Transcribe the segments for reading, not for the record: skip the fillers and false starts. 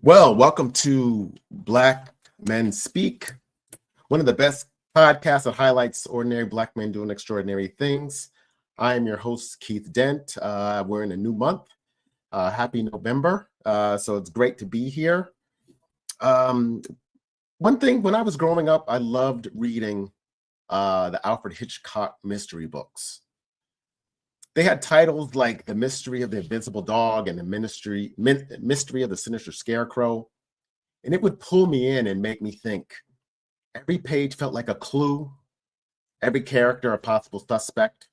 Well, welcome to Black Men Speak, one of the best podcasts that highlights ordinary Black men doing extraordinary things. I am your host, Keith Dent. We're in a new month. Happy November. So it's great to be here. One thing, when I was growing up, I loved reading the Alfred Hitchcock mystery books. They had titles like The Mystery of the Invisible Dog and The Mystery of the Sinister Scarecrow. And it would pull me in and make me think. Every page felt like a clue, every character a possible suspect.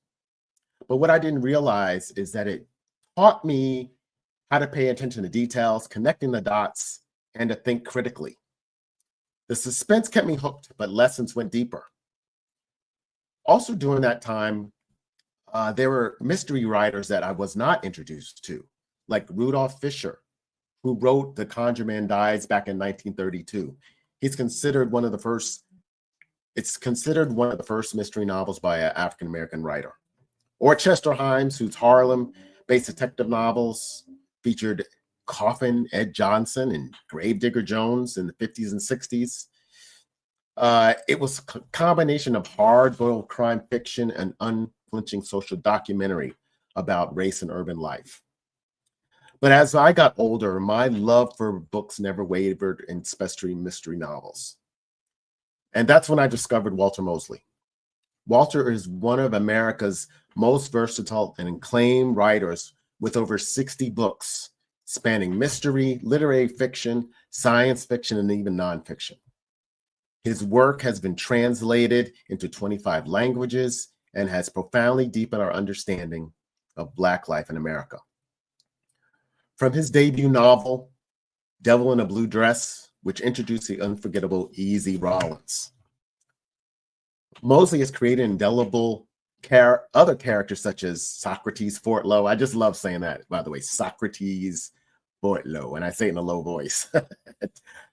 But what I didn't realize is that it taught me how to pay attention to details, connecting the dots, and to think critically. The suspense kept me hooked, but lessons went deeper. Also during that time, there were mystery writers that I was not introduced to, like Rudolph Fisher, who wrote The Conjure Man Dies back in 1932. It's considered one of the first mystery novels by an African-American writer. Or Chester Himes, whose Harlem-based detective novels featured Coffin Ed Johnson and Gravedigger Jones in the 50s and 60s. It was a combination of hard-boiled crime fiction and unflinching social documentary about race and urban life. But as I got older, my love for books never wavered, and especially mystery novels. And that's when I discovered Walter Mosley. Walter is one of America's most versatile and acclaimed writers with over 60 books spanning mystery, literary fiction, science fiction, and even nonfiction. His work has been translated into 25 languages and has profoundly deepened our understanding of Black life in America. From his debut novel, Devil in a Blue Dress, which introduced the unforgettable Easy Rawlins, Mosley has created indelible other characters such as Socrates Fortlow. I just love saying that, by the way, Socrates Fortlow, and I say it in a low voice.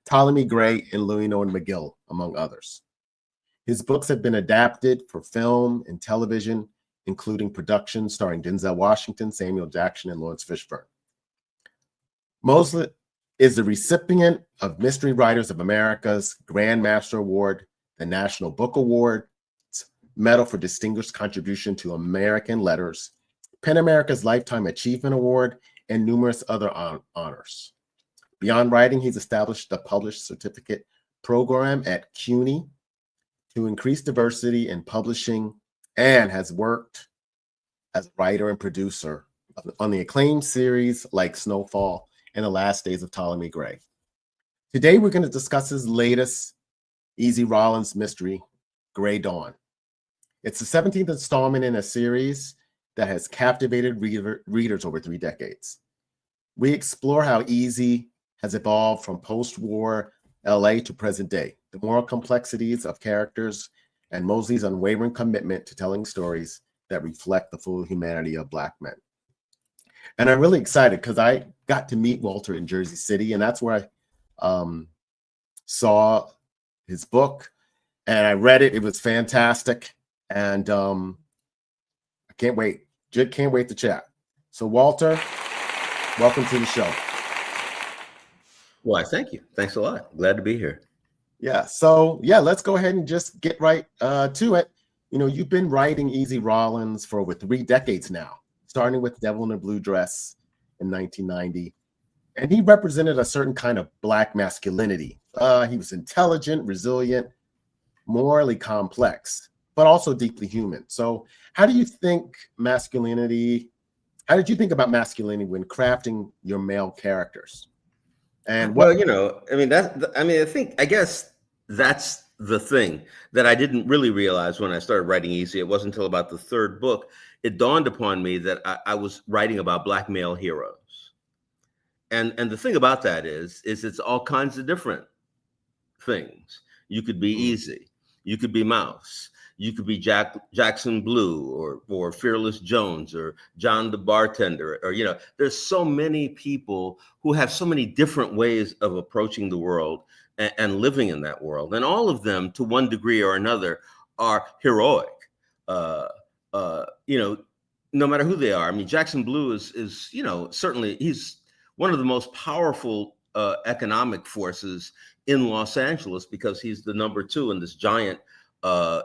Ptolemy Gray and Louis Norman McGill, among others. His books have been adapted for film and television, including productions starring Denzel Washington, Samuel Jackson, and Lawrence Fishburne. Mosley is the recipient of Mystery Writers of America's Grand Master Award, the National Book Award, Medal for Distinguished Contribution to American Letters, PEN America's Lifetime Achievement Award, and numerous other honors. Beyond writing, he's established the published certificate program at CUNY to increase diversity in publishing, and has worked as a writer and producer on the acclaimed series like Snowfall and The Last Days of Ptolemy Gray. Today, we're going to discuss his latest Easy Rawlins mystery, Gray Dawn. It's the 17th installment in a series that has captivated readers over 3 decades. We explore how Easy has evolved from post-war LA to present day, the moral complexities of characters, and Mosley's unwavering commitment to telling stories that reflect the full humanity of Black men. And I'm really excited because I got to meet Walter in Jersey City, and that's where I saw his book, and I read it. It was fantastic, and I can't wait. Can't wait to chat. So, Walter, welcome to the show. Well, thank you. Thanks a lot. Glad to be here. Yeah. So, yeah, let's go ahead and just get right to it. You know, you've been writing Easy Rawlins for over 3 decades now, starting with Devil in a Blue Dress in 1990. And he represented a certain kind of Black masculinity. He was intelligent, resilient, morally complex, but also deeply human. So how do you think masculinity, how did you think about masculinity when crafting your male characters? And well, you know, I mean, I guess that's the thing that I didn't really realize when I started writing Easy. It wasn't until about the 3rd book, it dawned upon me that I was writing about Black male heroes. And the thing about that is it's all kinds of different things. You could be Easy, you could be Mouse, you could be Jackson Blue or Fearless Jones or John the Bartender, or, you know, there's so many people who have so many different ways of approaching the world and living in that world. And all of them, to one degree or another, are heroic. You know, no matter who they are. I mean, Jackson Blue is, you know, certainly he's one of the most powerful economic forces in Los Angeles because he's the number 2 in this giant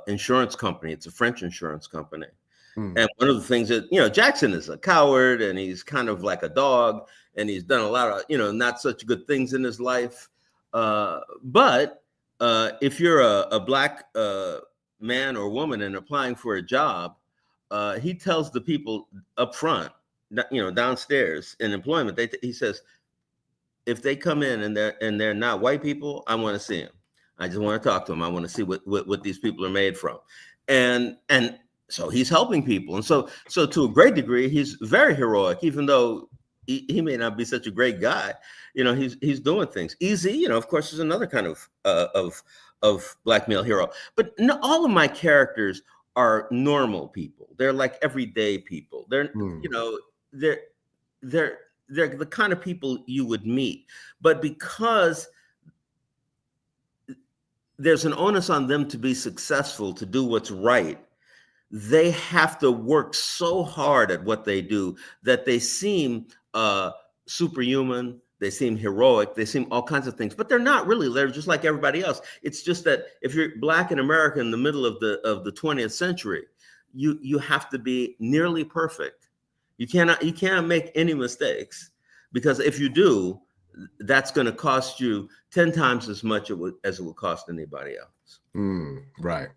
insurance company. It's a French insurance company. And one of the things that, you know, Jackson is a coward and he's kind of like a dog and he's done a lot of, you know, not such good things in his life. But if you're a Black man or woman and applying for a job, he tells the people up front, you know, downstairs in employment, he says, if they come in and they're not white people, I want to see them. I just want to talk to them. I want to see what these people are made from. And so he's helping people. And so to a great degree, he's very heroic, even though he may not be such a great guy. You know, he's doing things. Easy, you know, of course, is another kind of Black male hero. But no, all of my characters are normal people. They're like everyday people. They're, you know, they're the kind of people you would meet. But because there's an onus on them to be successful, to do what's right, they have to work so hard at what they do that they seem superhuman, they seem heroic, they seem all kinds of things, but they're not really. They're just like everybody else. It's just that if you're Black in America in the middle of the 20th century, you have to be nearly perfect. You cannot make any mistakes, because if you do, that's going to cost you 10 times as much as it would cost anybody else. Right.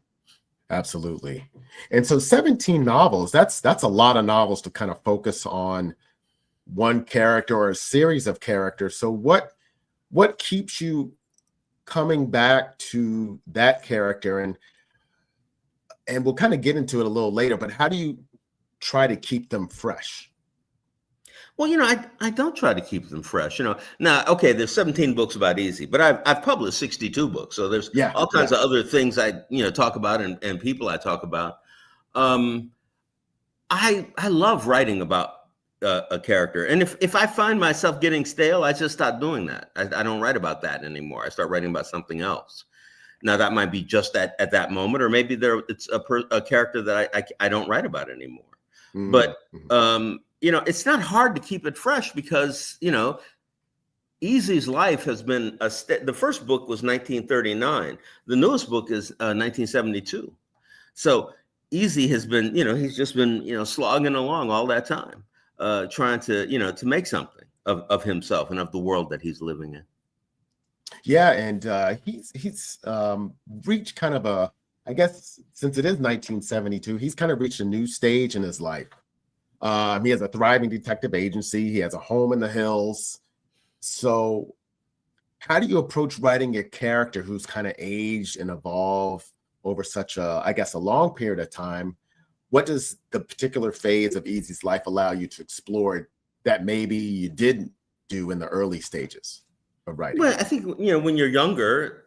Absolutely. And so 17 novels, that's a lot of novels to kind of focus on one character or a series of characters. So what keeps you coming back to that character? And we'll kind of get into it a little later, but how do you try to keep them fresh? Well, you know, I don't try to keep them fresh. You know, now, okay, there's 17 books about Easy, but I've published 62 books. So there's all kinds of other things I, you know, talk about and people I talk about. I love writing about a character. And if I find myself getting stale, I just stop doing that. I don't write about that anymore. I start writing about something else. Now, that might be just at that moment, or maybe it's a character that I don't write about anymore. But you know, it's not hard to keep it fresh because, you know, Easy's life has been the first book was 1939. The newest book is 1972. So Easy has been, you know, he's just been, you know, slogging along all that time, trying to, you know, to make something of himself and of the world that he's living in. Yeah, and he's reached kind of I guess since it is 1972, he's kind of reached a new stage in his life. He has a thriving detective agency. He has a home in the hills. So how do you approach writing a character who's kind of aged and evolved over such I guess, a long period of time? What does the particular phase of Easy's life allow you to explore that maybe you didn't do in the early stages? of writing? Well, I think, when you're younger,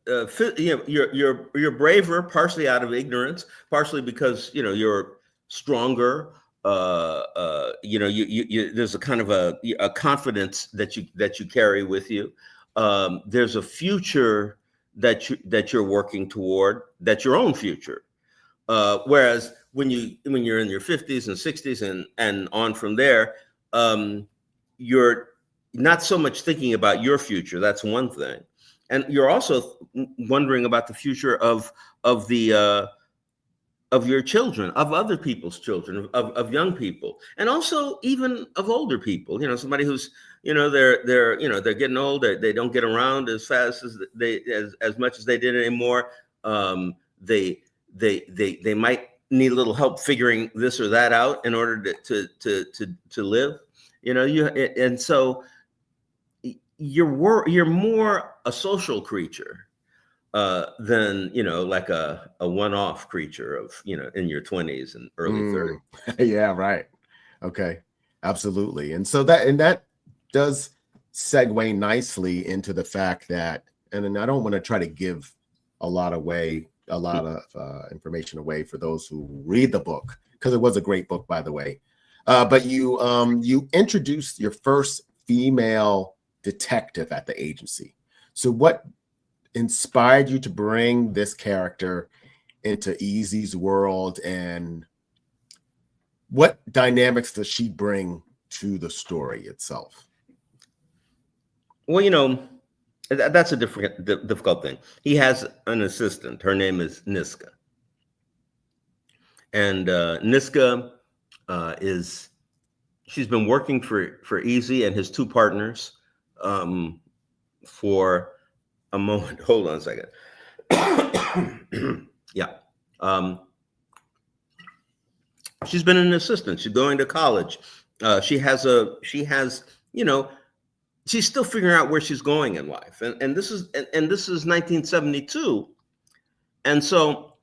you're braver, partially out of ignorance, partially because you're stronger. There's a kind of a confidence that you carry with you. There's a future that you're working toward, that's your own future. Whereas when you're in your 50s and 60s and on from there, you're not so much thinking about your future. That's one thing, and you're also wondering about the future of your children, of other people's children, of young people, and also even of older people. Somebody who's they're getting old. They don't get around as fast as much as they did anymore. They might need a little help figuring this or that out in order to live. And so you're more a social creature than like a one-off creature of in your 20s and early 30s. Yeah, right. Okay, absolutely. And so that does segue nicely into the fact that, and I don't want to try to give a lot of information away for those who read the book, because it was a great book, by the way. But you introduced your first female detective at the agency. So what inspired you to bring this character into Easy's world, and what dynamics does she bring to the story itself? Well, that's a difficult thing. He has an assistant. Her name is Niska. And Niska she's been working for Easy and his two partners for a moment. Hold on a second. Yeah. She's been an assistant. She's going to college. She's still figuring out where she's going in life. And this is 1972. And so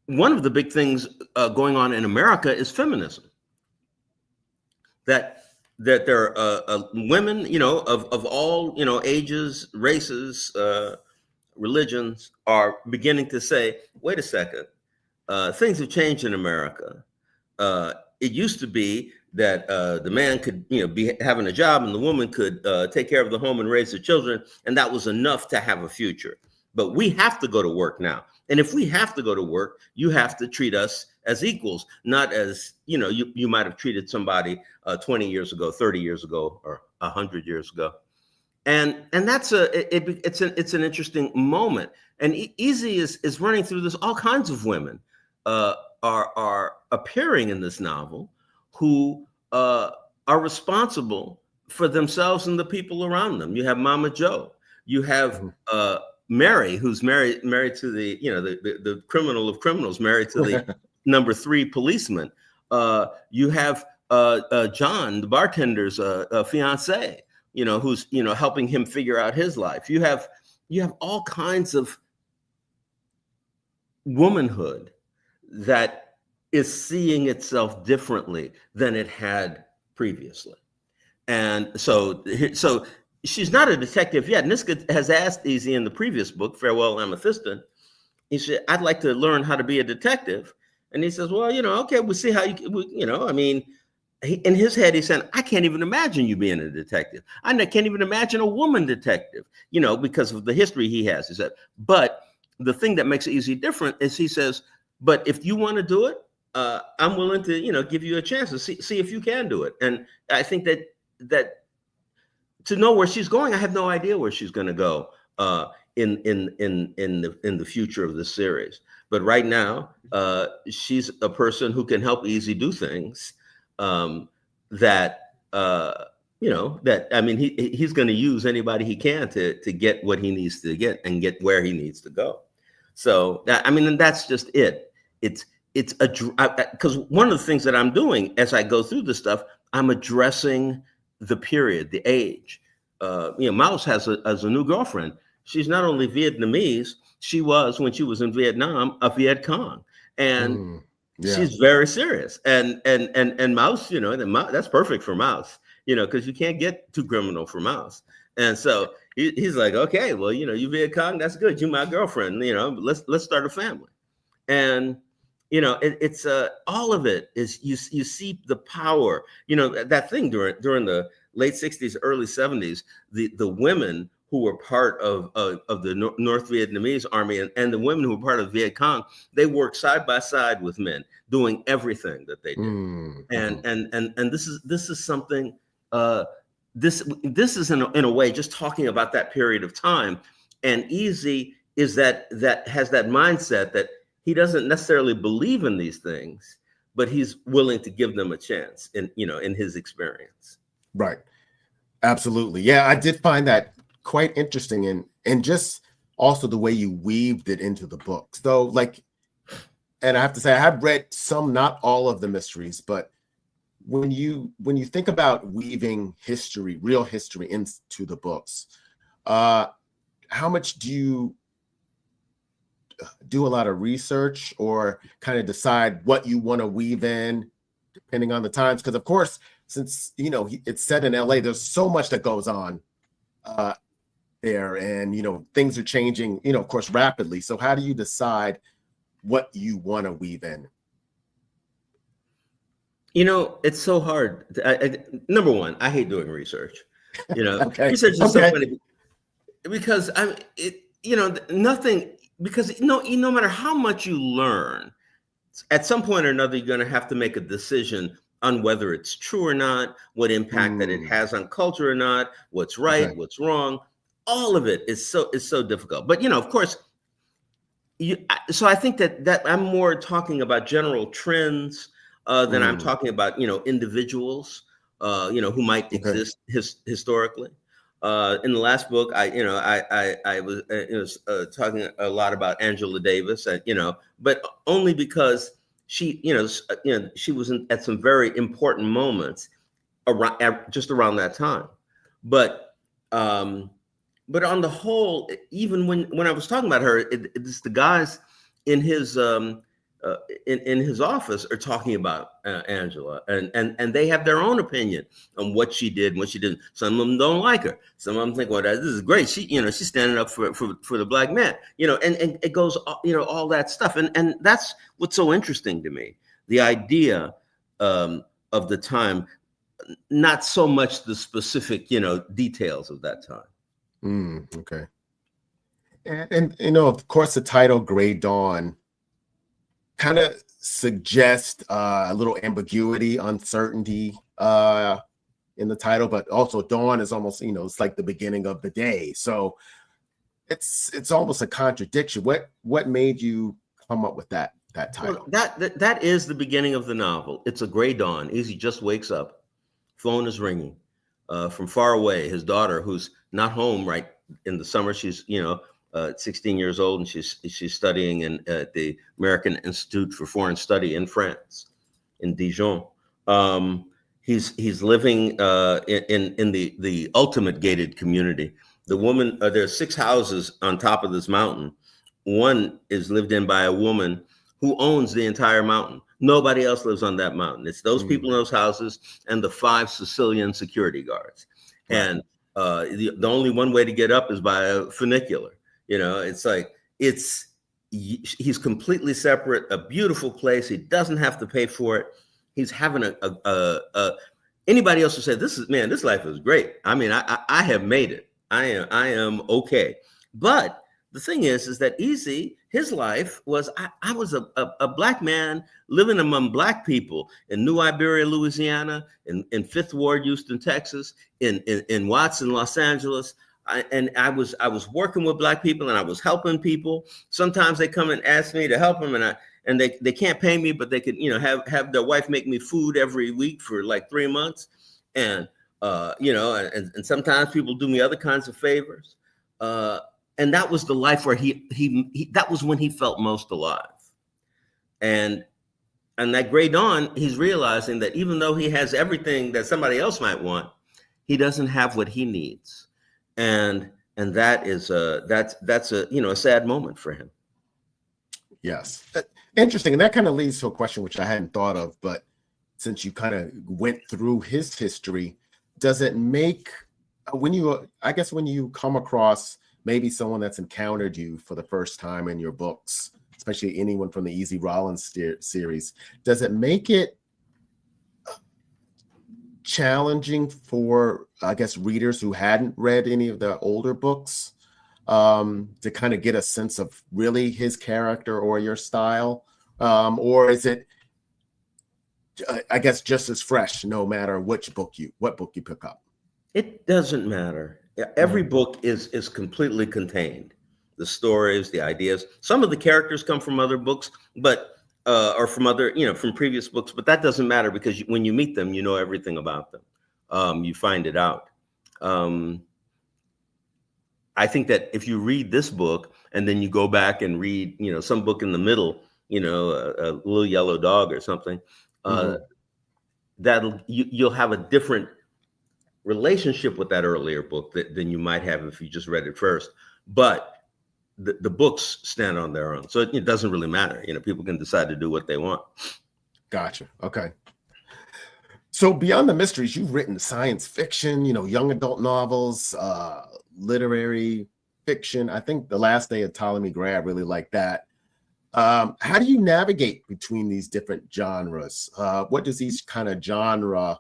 one of the big things going on in America is feminism. That there are women, of all, ages, races, religions are beginning to say, wait a second, things have changed in America. It used to be that the man could, be having a job, and the woman could take care of the home and raise the children, and that was enough to have a future. But we have to go to work now. And if we have to go to work, you have to treat us as equals, not as, you might have treated somebody 20 years ago, 30 years ago, or 100 years ago. And that's it's an interesting moment. And Easy is running through this. All kinds of women are appearing in this novel who are responsible for themselves and the people around them. You have Mama Joe. You have Mary, who's married to the the criminal of criminals, married to the number 3 policeman. You have John, the bartender's fiance, who's helping him figure out his life. You have all kinds of womanhood that is seeing itself differently than it had previously. And so she's not a detective yet. Niska has asked Easy in the previous book, Farewell Amethystin, he said, I'd like to learn how to be a detective. And he says, well, okay, we'll see how in his head, he said, I can't even imagine you being a detective. I can't even imagine a woman detective, because of the history he has. He said, but the thing that makes it Easy different is he says, but if you want to do it, I'm willing to, give you a chance to see if you can do it. And I think that to know where she's going, I have no idea where she's going to go in the future of this series. But right now, she's a person who can help Easy do things that he's going to use anybody he can to get what he needs to get and get where he needs to go. So and that's just it. It's because one of the things that I'm doing as I go through this stuff, I'm addressing the period, the age. Mouse has a new girlfriend. She's not only Vietnamese, she was, when she was in Vietnam, a Viet Cong, and she's very serious. And Mouse, that's perfect for Mouse, because you can't get too criminal for Mouse. And so he's like, okay, well, you Viet Cong, that's good. You my girlfriend, let's start a family. And it's all of it is you see the power, that thing during the late 60s, early 70s, the women who were part of the North Vietnamese army and the women who were part of Viet Cong, they worked side by side with men doing everything that they did. And this is something, this is in a way just talking about that period of time. And Easy is that has that mindset that he doesn't necessarily believe in these things, but he's willing to give them a chance in his experience. Right. Absolutely. Yeah, I did find that quite interesting, and just also the way you weaved it into the book. So and I have to say, I have read some, not all of the mysteries, but when you think about weaving history, real history into the books, how much do you do a lot of research or kind of decide what you want to weave in depending on the times? Because of course, since it's set in LA, there's so much that goes on there, and things are changing, of course, rapidly. So how do you decide what you want to weave in? It's so hard. Number one, I hate doing research. Okay. Research is so funny because nothing, because no matter how much you learn, at some point or another, you're going to have to make a decision on whether it's true or not, what impact that it has on culture or not, what's right, what's wrong. All of it is so difficult. But of course, so I think that I'm more talking about general trends than I'm talking about individuals who might exist historically. In the last book, I was talking a lot about Angela Davis, but only because she was at some very important moments just around that time. But on the whole, even when I was talking about her, it's the guys in his in his office are talking about Angela, and they have their own opinion on what she did and what she didn't. Some of them don't like her. Some of them think, well, this is great. She's standing up for the black man, and it goes, all that stuff. And that's what's so interesting to me. The idea of the time, not so much the specific, details of that time. Okay. And of course, the title Gray Dawn kind of suggest a little ambiguity, uncertainty in the title, but also dawn is almost, it's like the beginning of the day. So it's almost a contradiction. What made you come up with that title? Well, that is the beginning of the novel. It's a gray dawn. Easy just wakes up, phone is ringing from far away. His daughter, who's not home right in the summer, she's 16 years old, and she's studying at the American Institute for Foreign Study in France, in Dijon. He's living in the ultimate gated community. The woman, there's 6 houses on top of this mountain. One is lived in by a woman who owns the entire mountain. Nobody else lives on that mountain. It's those people in those houses and the 5 Sicilian security guards. Right. And the only one way to get up is by a funicular. It's like he's completely separate, a beautiful place. He doesn't have to pay for it. He's having anybody else who said this life is great. I mean, I have made it. I am okay. But the thing is that Easy, his life was, I was a black man living among black people in New Iberia, Louisiana, in Fifth Ward, Houston, Texas, in Watson, Los Angeles. I was working with black people, and I was helping people. Sometimes they come and ask me to help them, and they can't pay me, but they could have their wife make me food every week for like 3 months, and and sometimes people do me other kinds of favors, and that was the life where he that was when he felt most alive, and that gray dawn, he's realizing that even though he has everything that somebody else might want, he doesn't have what he needs. And that is that's a sad moment for him. Yes, interesting. And that kind of leads to a question which I hadn't thought of, but since you kind of went through his history, does it make when you, I guess when you come across maybe someone that's encountered you for the first time in your books, especially anyone from the Easy Rawlins series, does it make it challenging for, I guess, readers who hadn't read any of the older books to kind of get a sense of really his character or your style? Or is it, I guess, just as fresh no matter what book you pick up? It doesn't matter. Every book is completely contained. The stories, the ideas. Some of the characters come from other books, but or from other, from previous books. But that doesn't matter because when you meet them, you know everything about them. You find it out. I think that if you read this book and then you go back and read, some book in the middle, a Little Yellow Dog or something, you'll have a different relationship with that earlier book than you might have if you just read it first. But the books stand on their own, so it doesn't really matter. People can decide to do what they want. Gotcha. Okay. So beyond the mysteries, you've written science fiction, young adult novels, literary fiction. I think The Last Day of Ptolemy Gray, I really like that. How do you navigate between these different genres? What does each kind of genre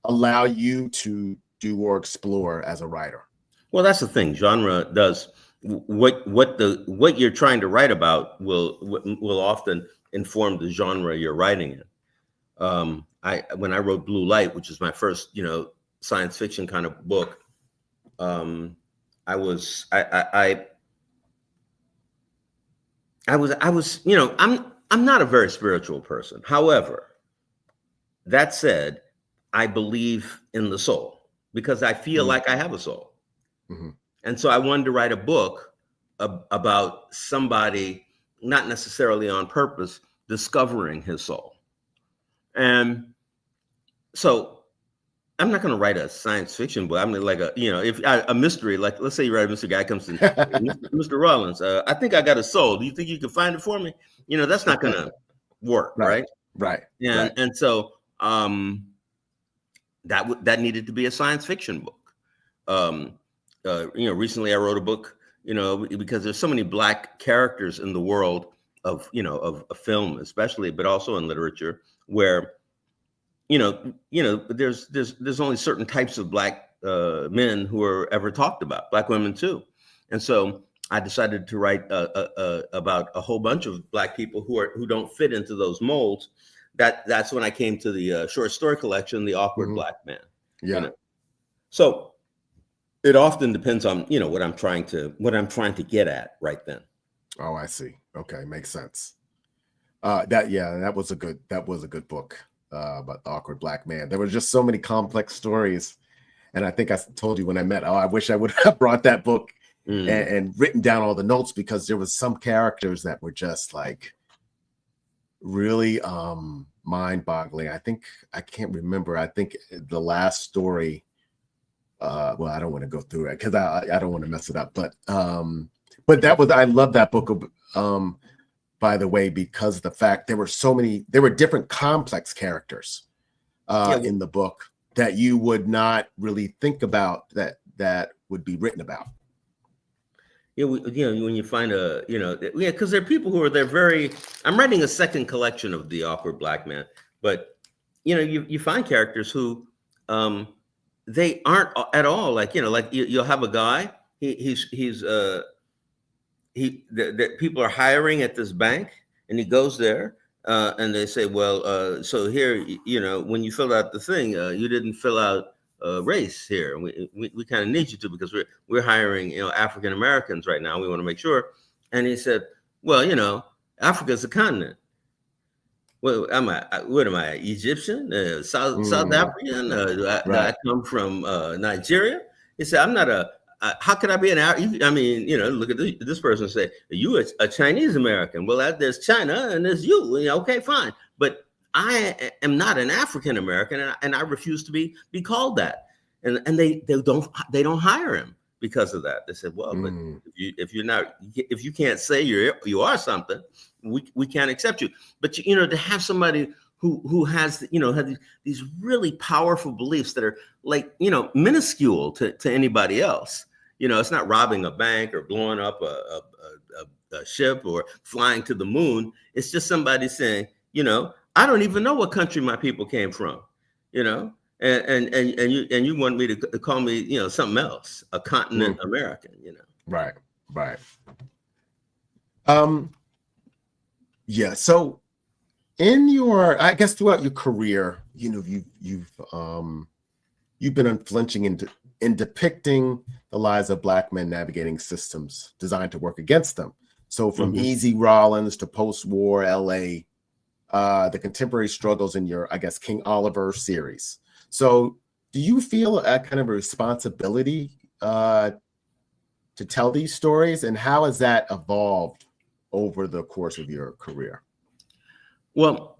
allow you to do or explore as a writer? Well, that's the thing. Genre does what you're trying to write about will often inform the genre you're writing in. When I wrote Blue Light, which is my first, science fiction kind of book, I'm not a very spiritual person. However, that said, I believe in the soul because I feel like I have a soul. And so I wanted to write a book about somebody, not necessarily on purpose, discovering his soul. And so I'm not going to write a science fiction book. I mean, like a mystery, like let's say you write a mystery, guy comes in, Mr. Rawlins, I think I got a soul. Do you think you can find it for me? That's not going to work. Right. And so that needed to be a science fiction book. Recently I wrote a book, because there's so many Black characters in the world of film, especially, but also in literature, where, there's only certain types of Black men who are ever talked about, Black women too. And so I decided to write about a whole bunch of Black people who don't fit into those molds. That's when I came to the short story collection, The Awkward Black Man. Yeah. So it often depends on, what I'm trying to get at right then. Oh, I see. Okay. Makes sense. That was a good book about the awkward Black man. There were just so many complex stories. And I think I told you when I met, I wish I would have brought that book and written down all the notes, because there was some characters that were just like really mind-boggling. I can't remember. I think the last story, well, I don't want to go through it because I don't want to mess it up. But I love that book, by the way, because the fact there were different complex characters in the book that you would not really think about that would be written about. When you find because there are people who are I'm writing a second collection of The Awkward Black Man, but you find characters who they aren't at all like you'll have a guy, that people are hiring at this bank, and he goes there and they say, well, so here, when you fill out the thing, you didn't fill out race here. We kind of need you to, because we're hiring, African Americans right now. We want to make sure. And he said, well, Africa's a continent. Well, what am I, Egyptian, South African? Do I come from Nigeria? He said, I'm not how could I be an Arab? I mean, look at this person and say, are you a Chinese American? Well, there's China and there's you. Okay, fine. But I am not an African American, and I refuse to be called that. And they don't hire him because of that. They said, well, but if you can't say you are something, we can't accept you. But to have somebody who has, you know, had these really powerful beliefs that are like, you know, minuscule to anybody else. You know, it's not robbing a bank or blowing up a ship or flying to the moon. It's just somebody saying, you know, I don't even know what country my people came from, you know, and you want me to call me, you know, something else, a continent American, you know. Right, right. Yeah. So in your, I guess throughout your career, you know, you've been unflinching in depicting the lives of Black men navigating systems designed to work against them. So from Easy Rawlins to post-war LA, the contemporary struggles in your, I guess, King Oliver series. So do you feel a kind of a responsibility to tell these stories, and how has that evolved over the course of your career? Well,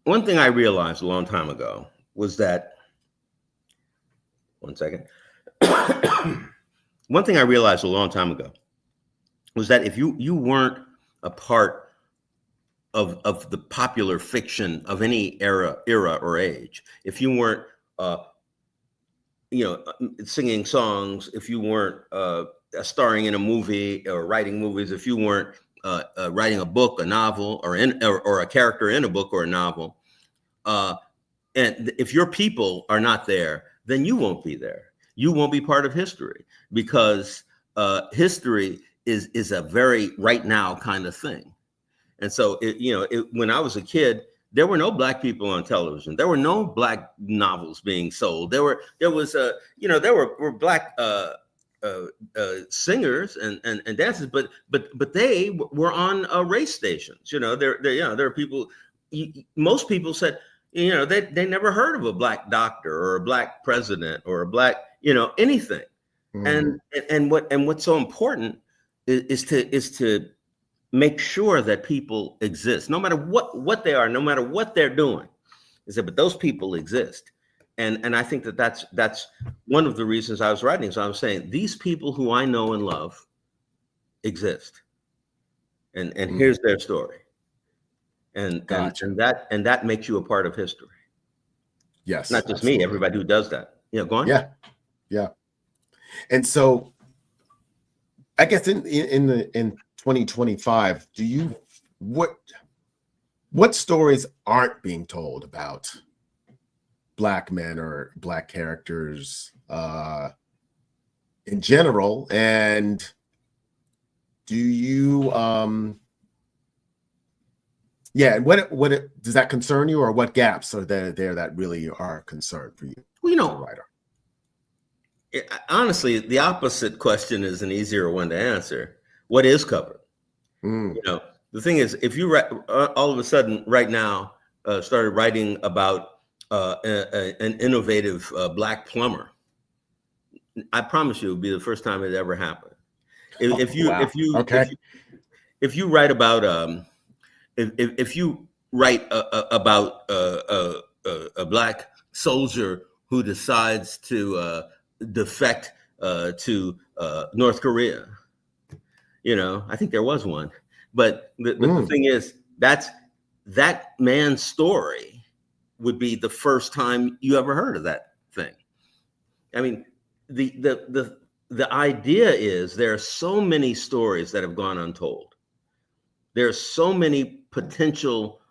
one thing I realized a long time ago was that, one second. One thing I realized a long time ago was that if you weren't a part of the popular fiction of any era or age, if you weren't you know, singing songs, if you weren't starring in a movie or writing movies, if you weren't writing a book, a novel, or a character in a book or a novel, and if your people are not there, then you won't be there. You won't be part of history, because history is a very right now kind of thing. And so, when I was a kid, there were no Black people on television. There were no Black novels being sold. There were Black singers and dancers, but they were on race stations. You know, there are people. Most people said, you know, they never heard of a Black doctor or a Black president or a Black, you know, anything. And what's so important is to make sure that people exist, no matter what they are, no matter what they're doing. Is that, but those people exist. And I think that's one of the reasons I was writing. So I was saying, these people who I know and love exist. And here's their story. And that makes you a part of history. Yes. Not just absolutely. Me, everybody who does that. Yeah, go on. Yeah. And so I guess in 2025, what stories aren't being told about Black men or Black characters in general? And do you what does that concern you, or what gaps are there that really are a concern for you? Well, you know, writer? Honestly, the opposite question is an easier one to answer. What is covered? You know, the thing is, if you all of a sudden right now started writing about an innovative Black plumber, I promise you it would be the first time it ever happened. If you write about if you write about a Black soldier who decides to defect to North Korea, you know, I think there was one, but the thing is, that man's story would be the first time you ever heard of that thing. I mean, the idea is there are so many stories that have gone untold. There are so many potential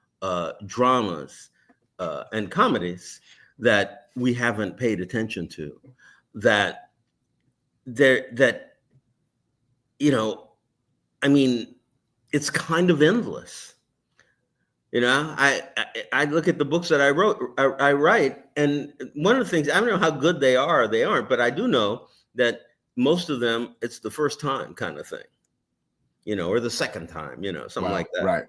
dramas and comedies that we haven't paid attention to, that you know, I mean, it's kind of endless. You know, I look at the books that I write, and one of the things, I don't know how good they are or they aren't, but I do know that most of them, it's the first time kind of thing, you know, or the second time, you know, something like that. Right.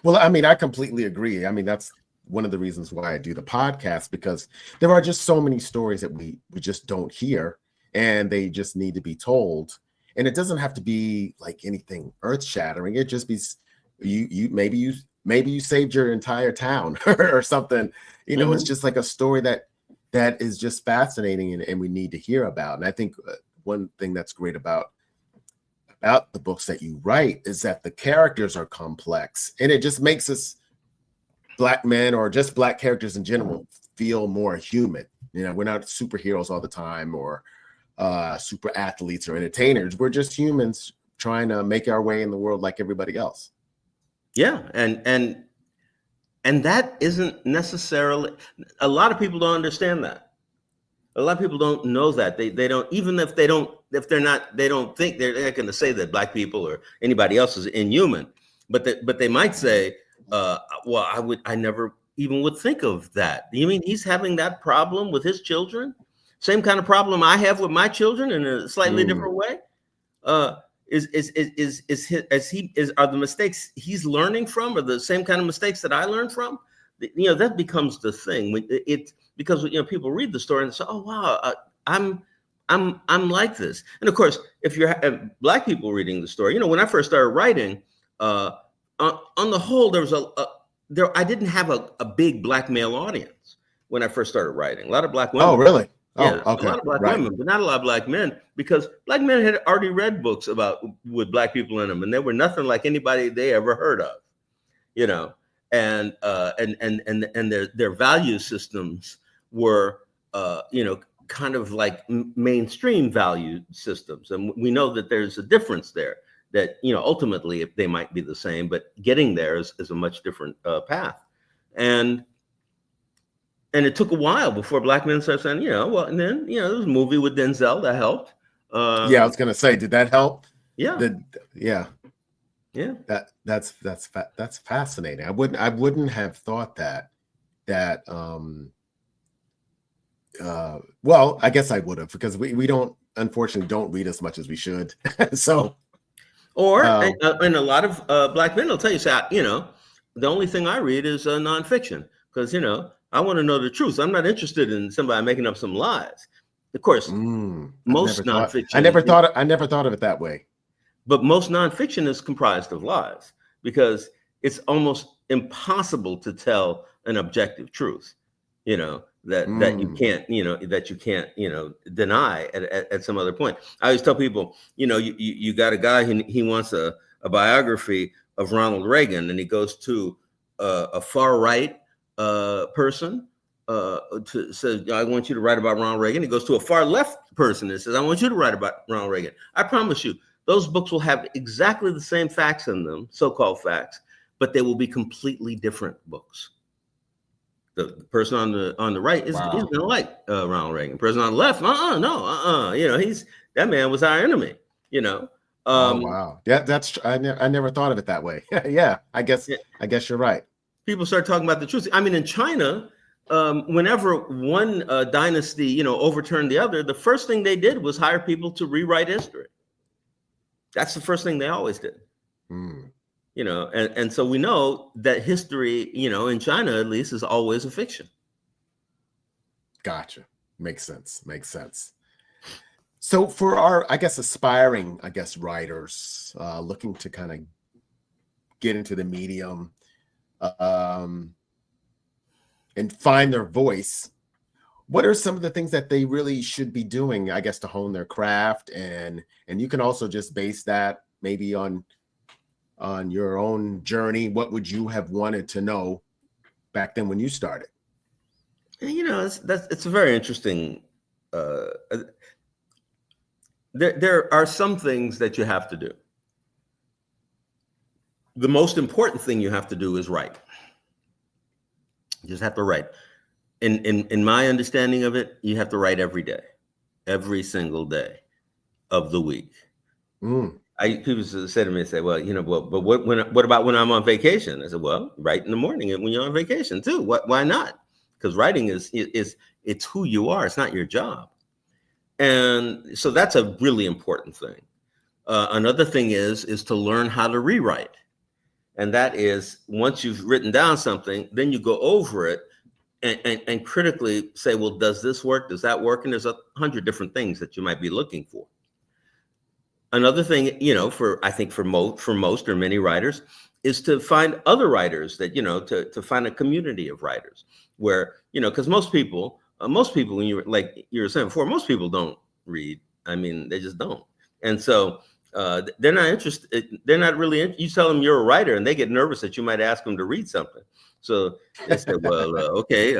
Well, I mean, I completely agree. I mean, that's one of the reasons why I do the podcast, because there are just so many stories that we just don't hear, and they just need to be told. And it doesn't have to be like anything earth-shattering. It just be maybe you saved your entire town or something. You know, it's just like a story that is just fascinating and we need to hear about. And I think one thing that's great about the books that you write is that the characters are complex, and it just makes us Black men or just Black characters in general feel more human. You know, we're not superheroes all the time or super athletes or entertainers. We're just humans trying to make our way in the world like everybody else. Yeah, and that isn't necessarily, a lot of people don't understand that. A lot of people don't know that. They don't, even if they don't, if they're not, they don't think, they're not going to say that Black people or anybody else is inhuman, but they might say, well, I never even would think of that. You mean he's having that problem with his children? Same kind of problem I have with my children in a slightly different way? Are the mistakes he's learning from are the same kind of mistakes that I learned from? You know, that becomes the thing. Because you know, people read the story and say, "Oh wow, I'm like this." And of course, if you're Black people reading the story, you know, when I first started writing, on the whole, there was I didn't have a big Black male audience when I first started writing. A lot of Black women. Oh, really? Yeah, oh, okay. A lot of Black women, but not a lot of Black men, because Black men had already read books with Black people in them, and they were nothing like anybody they ever heard of, you know, and their value systems were, you know, kind of like mainstream value systems, and we know that there's a difference there. That, you know, ultimately they might be the same, but getting there is a much different path, and it took a while before Black men started saying, you know, well, and then, you know, there was a movie with Denzel that helped. Yeah, I was gonna say, did that help? Yeah. Yeah. That's fascinating. I wouldn't have thought that. Well, I guess I would have, because we unfortunately don't read as much as we should. So. Or and a lot of Black men will tell you, say, you know, the only thing I read is nonfiction, because, you know, I want to know the truth. I'm not interested in somebody making up some lies. Of course, most nonfiction. I never thought of it that way. But most nonfiction is comprised of lies, because it's almost impossible to tell an objective truth, you know, that you can't, you know, deny at some other point. I always tell people, you know, you got a guy, he wants a biography of Ronald Reagan, and he goes to a far right person says, I want you to write about Ronald Reagan. He goes to a far left person and says, I want you to write about Ronald Reagan. I promise you, those books will have exactly the same facts in them, so-called facts, but they will be completely different books. The person on the right is going to like Ronald Reagan. The person on the left, you know, that man was our enemy, you know. Oh wow, yeah, I never thought of it that way. Yeah, I guess you're right. People start talking about the truth. I mean, in China, whenever one dynasty, you know, overturned the other, the first thing they did was hire people to rewrite history. That's the first thing they always did. You know, and so we know that history, you know, in China at least, is always a fiction. Gotcha. Makes sense. So for our, I guess, aspiring, writers looking to kind of get into the medium and find their voice, what are some of the things that they really should be doing, I guess, to hone their craft? And you can also just base that maybe on your own journey. What would you have wanted to know back then when you started? You know, it's a very interesting. There are some things that you have to do. The most important thing you have to do is write. You just have to write. In my understanding of it, you have to write every day, every single day of the week. People say to me, say, well, you know, but what about when I'm on vacation? I said, well, write in the morning when you're on vacation too. Why not? Because writing is it's who you are. It's not your job. And so that's a really important thing. Another thing is to learn how to rewrite. And that is, once you've written down something, then you go over it and critically say, well, does this work? Does that work? And there's 100 different things that you might be looking for. Another thing, you know, I think for most or many writers, is to find other writers that, you know, to find a community of writers where, you know, because most people, when you, like you were saying before, most people don't read. I mean, they just don't. And so they're not interested. They're not really. You tell them you're a writer, and they get nervous that you might ask them to read something. So they said, "Well, okay,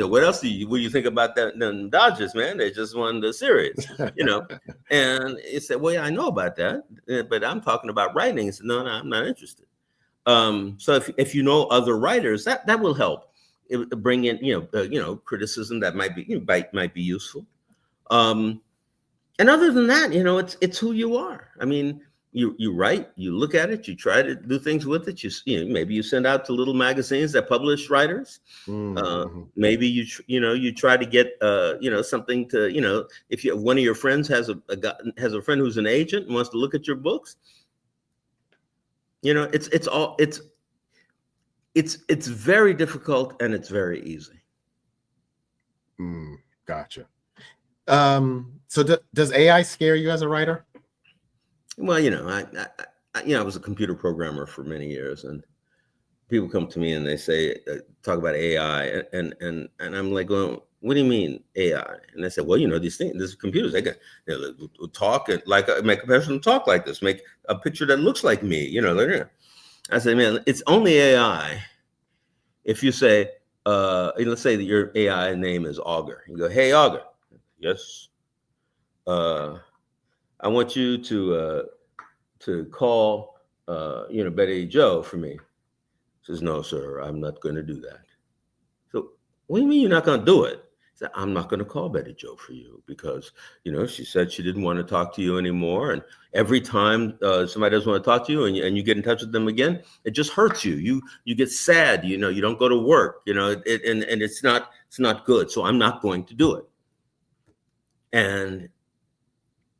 what else do you think about that? Them Dodgers, man, they just won the series, And it said, "Well, yeah, I know about that, but I'm talking about writing." He said, "No, I'm not interested." So if you know other writers, that will help. It bring in criticism that might be useful. And other than that, it's who you are. I mean, you write, you look at it, you try to do things with it. Maybe you send out to little magazines that publish writers. Maybe you try to get something to if one of your friends has a friend who's an agent and wants to look at your books. It's very difficult and it's very easy. Gotcha. So does AI scare you as a writer? Well, I was a computer programmer for many years, and people come to me and they say, talk about AI, and I'm like, well, what do you mean AI? And they say, well, these computers, they can talk and make a person talk like this, make a picture that looks like me. I say, man, it's only AI if you say, let's say that your AI name is Augur. You go, hey, Augur. Yes. I want you to call Betty Joe for me. Says, no, sir, I'm not going to do that. So what do you mean you're not going to do it? Said, I'm not going to call Betty Joe for you because she said she didn't want to talk to you anymore, and every time somebody doesn't want to talk to you and you get in touch with them again, it just hurts you. You get sad. You don't go to work. And it's not good. So I'm not going to do it. And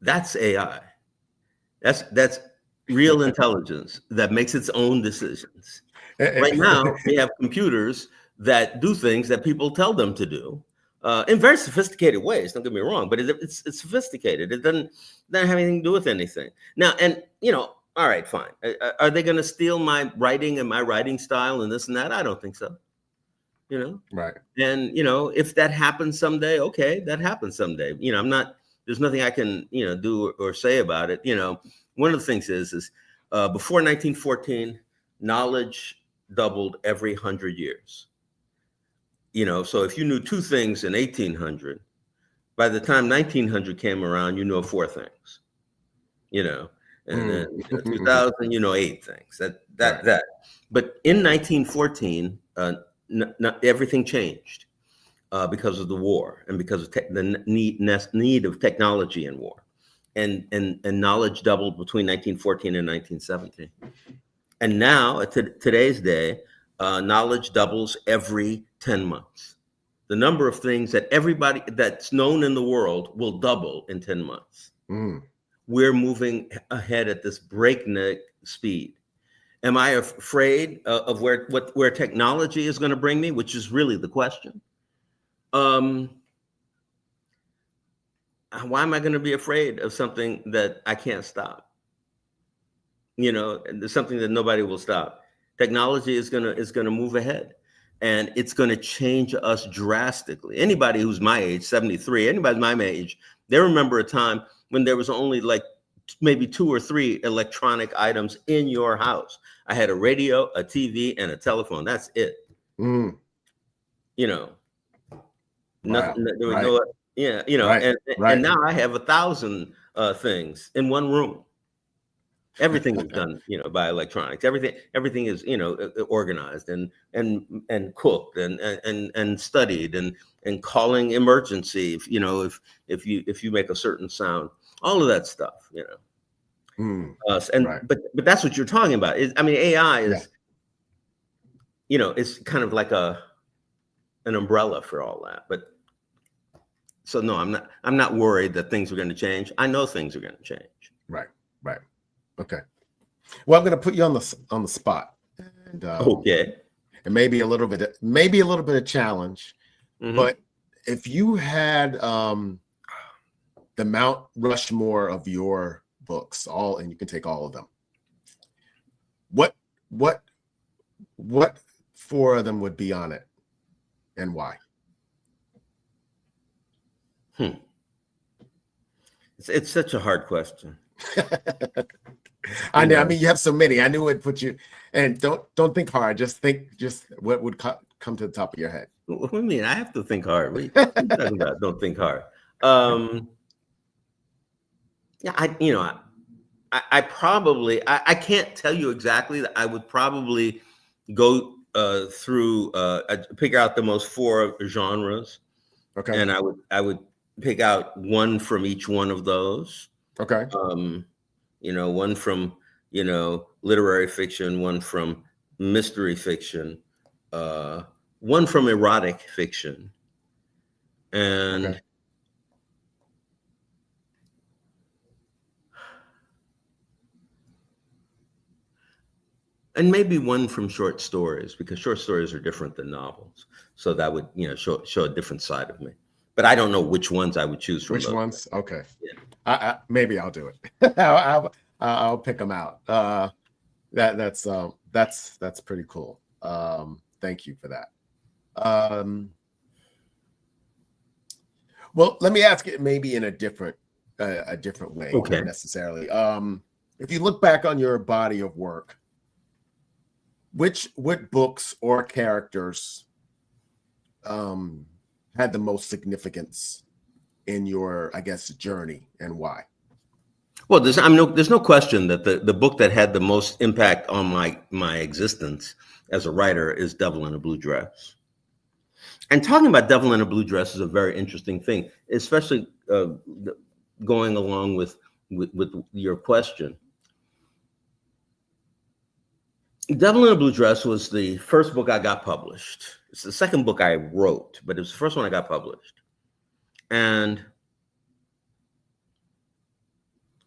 that's AI. That's real intelligence that makes its own decisions. Right now, we have computers that do things that people tell them to do in very sophisticated ways. Don't get me wrong, but it's sophisticated. It doesn't have anything to do with anything. Now, and all right, fine. Are they going to steal my writing and my writing style and this and that? I don't think so. Right. And if that happens someday, okay, that happens someday. There's nothing I can do or say about it. One of the things is before 1914, knowledge doubled every 100 years. So if you knew two things in 1800, by the time 1900 came around, you know four things. And then 2000, 8 things. That. But in 1914, everything changed because of the war and because of the need of technology in war, and knowledge doubled between 1914 and 1917. And now, at today's day, knowledge doubles every 10 months. The number of things that everybody that's known in the world will double in 10 months. We're moving ahead at this breakneck speed. Am I afraid of where technology is going to bring me, which is really the question? Why am I going to be afraid of something that I can't stop? There's something that nobody will stop. Technology is going to move ahead, and it's going to change us drastically. Anybody who's my age, 73, anybody my age, they remember a time when there was only like maybe 2 or 3 electronic items in your house. I had a radio, a TV, and a telephone. That's it. Wow. Nothing. There was right. no, Right. And now I have 1,000 things in one room. Everything is done, by electronics. Everything is, organized and cooked and studied and calling emergency. If you make a certain sound, all of that stuff, but that's what you're talking about. AI is, it's kind of like an umbrella for all that. But so no, I'm not worried that things are going to change. I know things are going to change. Right. Okay. Well, I'm going to put you on the spot. And, okay. And maybe a little bit of challenge. But if you had the Mount Rushmore of your books, and you can take all of them, what 4 of them would be on it, and why? It's such a hard question. I You know. I know, mean, you have so many. I knew it'd put you. And don't think hard. Just think. Just what would come to the top of your head. what do you mean? I have to think hard. What are you talking about? Don't think hard. Um, yeah, I probably I can't tell you exactly. I would probably go through I'd pick out the most four genres, Okay. and I would pick out one from each one of those. Okay. Um, one from literary fiction, one from mystery fiction, uh, one from erotic fiction, Okay. and maybe one from short stories, because short stories are different than novels. So that would, show a different side of me. But I don't know which ones I would choose from Which those. ones? Okay. Yeah. Maybe I'll do it. I'll pick them out. That's pretty cool. Thank you for that. Well, let me ask it maybe in a different way, Okay. not necessarily. If you look back on your body of work, what books or characters had the most significance in your, I guess, journey, and why? Well, there's no question that the book that had the most impact on my existence as a writer is Devil in a Blue Dress. And talking about Devil in a Blue Dress is a very interesting thing, especially going along with your question. Devil in a Blue Dress was the first book I got published. It's the second book I wrote, but it was the first one I got published. And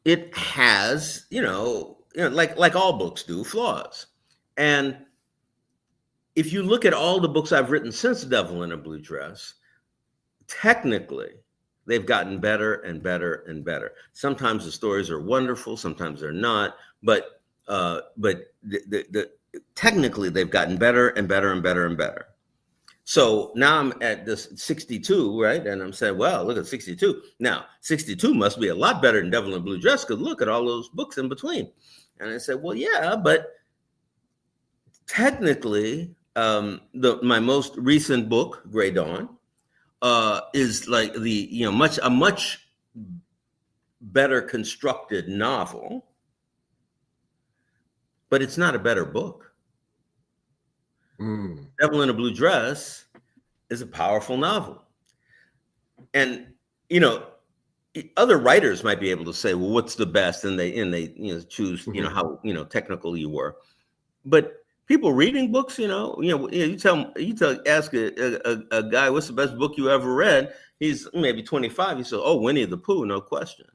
it has, like all books do, flaws. And if you look at all the books I've written since Devil in a Blue Dress, technically, they've gotten better and better and better. Sometimes the stories are wonderful, sometimes they're not, but technically they've gotten better and better and better and better. So now I'm at this 62, right? And I'm saying, well, look at 62. Now, 62 must be a lot better than Devil in Blue Dress, because look at all those books in between. And I said, well, yeah, but technically, my most recent book, Gray Dawn, is like a much better constructed novel, but it's not a better book. Devil in a Blue Dress is a powerful novel. And, other writers might be able to say, well, what's the best? And they choose, how, technical you were. But people reading books, ask a guy, what's the best book you ever read? He's maybe 25. He says, oh, Winnie the Pooh, no question.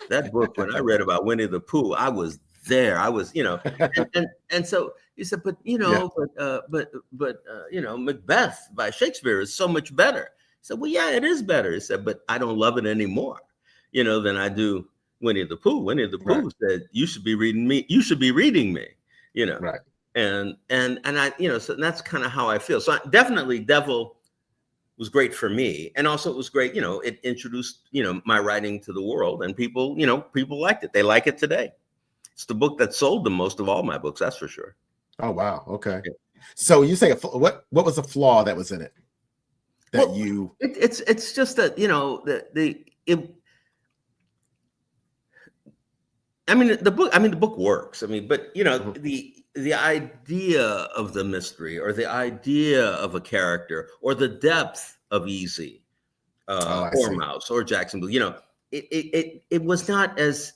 That book, when I read about Winnie the Pooh, I was there. I was, and so he said, but Macbeth by Shakespeare is so much better. He said, well, yeah, it is better. He said, but I don't love it anymore, than I do Winnie the Pooh. Winnie the Pooh said, you should be reading me. You should be reading me, Right. And I, so that's kind of how I feel. So definitely Devil was great for me. And also it was great, it introduced, my writing to the world, and people liked it. They like it today. It's the book that sold the most of all my books, that's for sure. Oh, wow. Okay. Yeah. So you say what was the flaw that was in it? That Well, you it's just that, the book works. But the idea of the mystery, or the idea of a character, or the depth of Easy, I or see. Mouse, or Jackson Blue, it was not as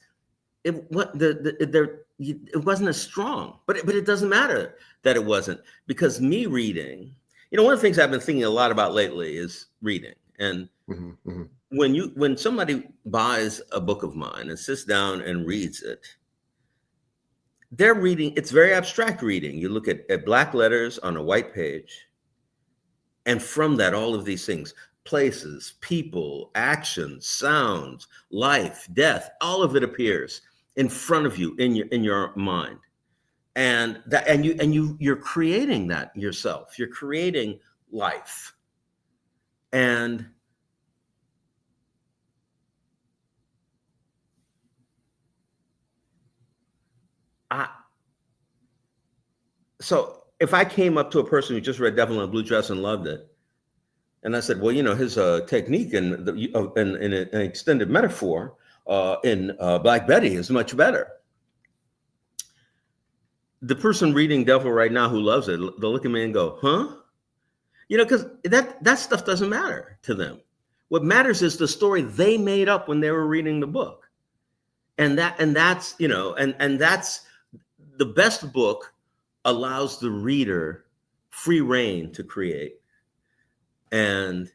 it wasn't as strong. But it doesn't matter that it wasn't, because me reading, one of the things I've been thinking a lot about lately is reading. And when somebody buys a book of mine and sits down and reads it, they're reading, it's very abstract reading. You look at black letters on a white page, and from that, all of these things, places, people, actions, sounds, life, death, all of it appears in front of you in your mind. And you're creating that yourself. You're creating life. And So if I came up to a person who just read Devil in a Blue Dress and loved it, and I said, well, his technique and an extended metaphor in Black Betty is much better. The person reading Devil right now who loves it, they'll look at me and go, huh? Because that stuff doesn't matter to them. What matters is the story they made up when they were reading the book. And that's the best book allows the reader free reign to create. And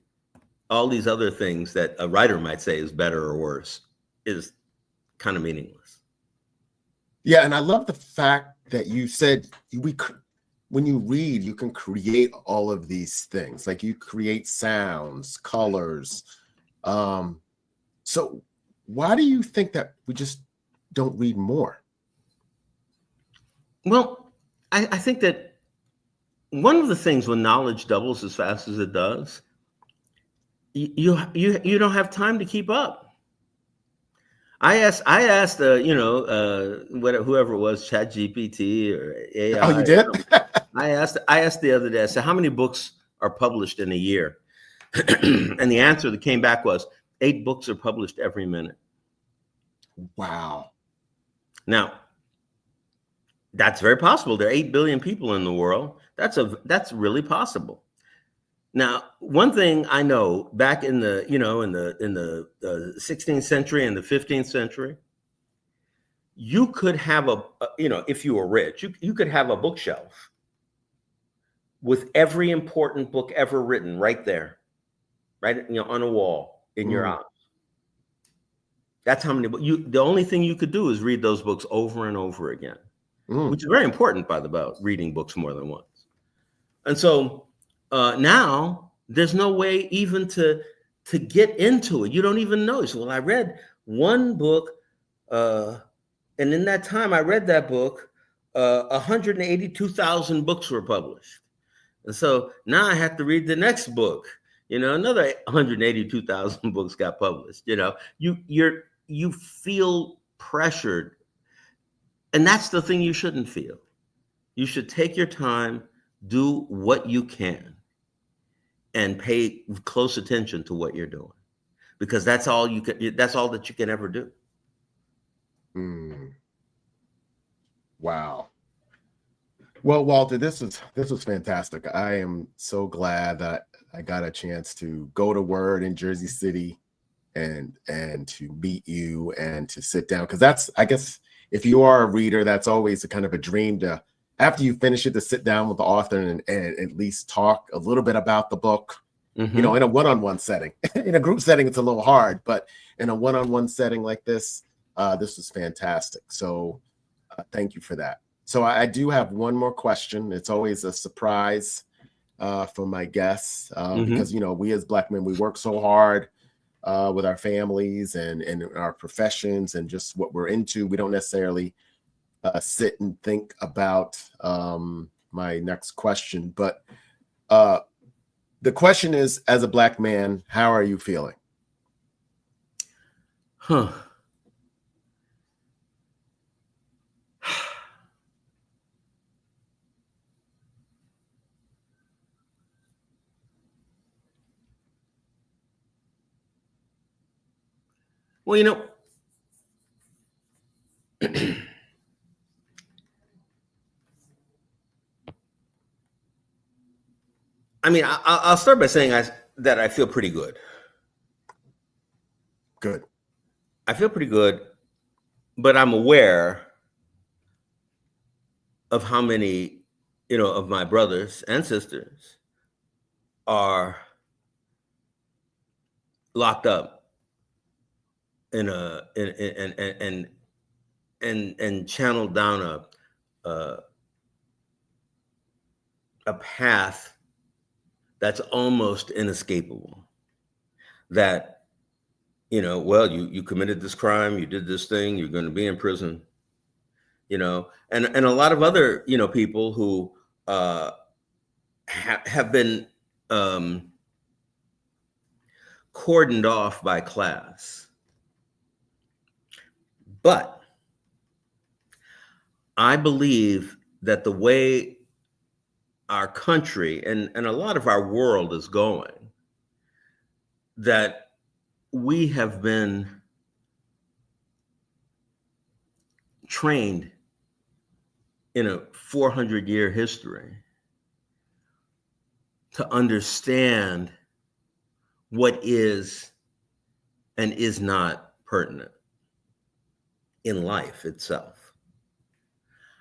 all these other things that a writer might say is better or worse is kind of meaningless. Yeah, and I love the fact that you said when you read, you can create all of these things. Like you create sounds, colors. So why do you think that we just don't read more? Well, I think that one of the things when knowledge doubles as fast as it does, you don't have time to keep up. I asked whoever it was, ChatGPT or AI. Oh, you did? I asked the other day, I said, how many books are published in a year? And the answer that came back was 8 books are published every minute. Wow. Now, that's very possible. There are 8 billion people in the world. That's really possible. Now, one thing I know back in the 16th century and the 15th century, you could have if you were rich, you could have a bookshelf with every important book ever written right there, right, on a wall in your house. That's how many. The only thing you could do is read those books over and over again, which is very important, by the way, reading books more than once. And so now there's no way even to get into it. You don't even know. So, well, I read one book, and in that time I read that book, 182,000 books were published. And so now I have to read the next book. Another 182,000 books got published. You feel pressured. And that's the thing you shouldn't feel. You should take your time, do what you can, and pay close attention to what you're doing, because that's all that you can ever do. Wow. Well, Walter, this was fantastic. I am so glad that I got a chance to go to Word in Jersey City and to meet you and to sit down, because that's, I guess, if you are a reader, that's always a kind of a dream to, after you finish it, to sit down with the author and at least talk a little bit about the book, in a one-on-one setting. In a group setting, it's a little hard, but in a one-on-one setting like this was fantastic. So thank you for that. So I do have one more question. It's always a surprise for my guests because, we as Black men, we work so hard with our families and our professions and just what we're into. We don't necessarily sit and think about my next question. But the question is, as a Black man, how are you feeling? Well, I mean, I'll start by saying that I feel pretty good. Good. I feel pretty good, but I'm aware of how many, of my brothers and sisters are locked up and channeled down a path that's almost inescapable. That, well, you committed this crime, you did this thing, you're going to be in prison, and a lot of other, people who have been cordoned off by class. But I believe that the way our country and a lot of our world is going, that we have been trained in a 400-year history to understand what is and is not pertinent in life itself.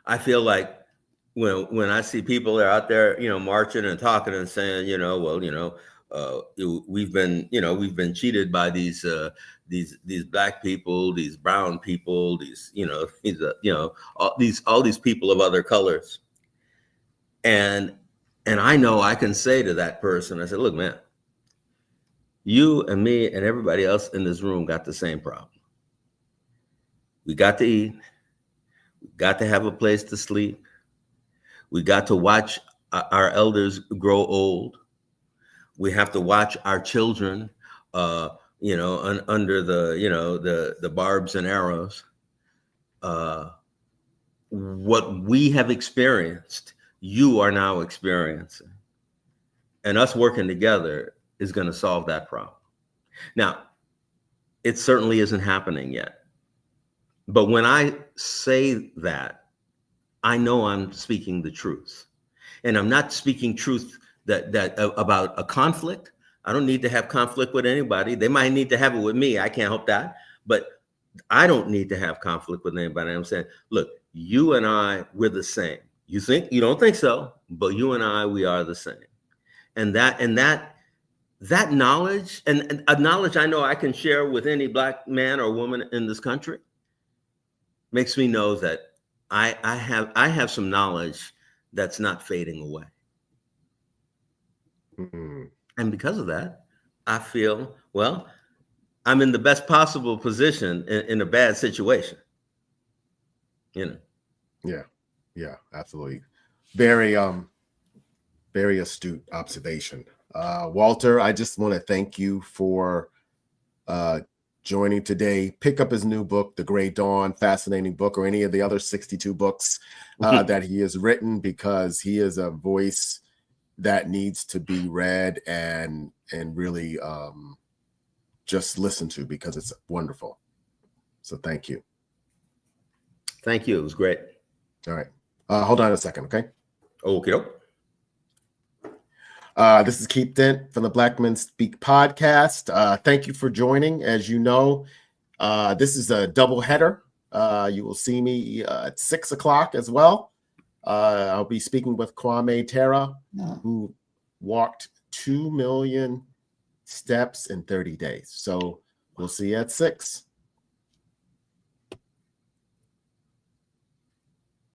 I feel like when I see people that are out there, marching and talking and saying, we've been cheated by these black people, these brown people, all these people of other colors, and I know I can say to that person, I said, look, man, you and me and everybody else in this room got the same problem. We got to eat. We got to have a place to sleep. We got to watch our elders grow old. We have to watch our children, under the barbs and arrows. What we have experienced, you are now experiencing. And us working together is going to solve that problem. Now, it certainly isn't happening yet. But when I say that, I know I'm speaking the truth. And I'm not speaking truth that about a conflict. I don't need to have conflict with anybody. They might need to have it with me. I can't help that. But I don't need to have conflict with anybody. I'm saying, look, you and I, we're the same. You don't think so, but you and I, we are the same. And that knowledge, and a knowledge I know I can share with any black man or woman in this country, makes me know that I have some knowledge that's not fading away. Mm-hmm. And because of that, I feel, well, I'm in the best possible position in a bad situation. Yeah, absolutely. Very astute observation. Walter, I just want to thank you for joining today. Pick up his new book, The Gray Dawn, fascinating book, or any of the other 62 books that he has written, because he is a voice that needs to be read and really just listened to, because it's wonderful. So thank you. Thank you. It was great. All right. Hold on a second, okay? Okay. This is Keith Dent from the Black Men Speak podcast. Thank you for joining. As you know, this is a double header. You will see me at 6 o'clock as well. I'll be speaking with Kwame Tara, who walked 2 million steps in 30 days. So we'll see you at 6.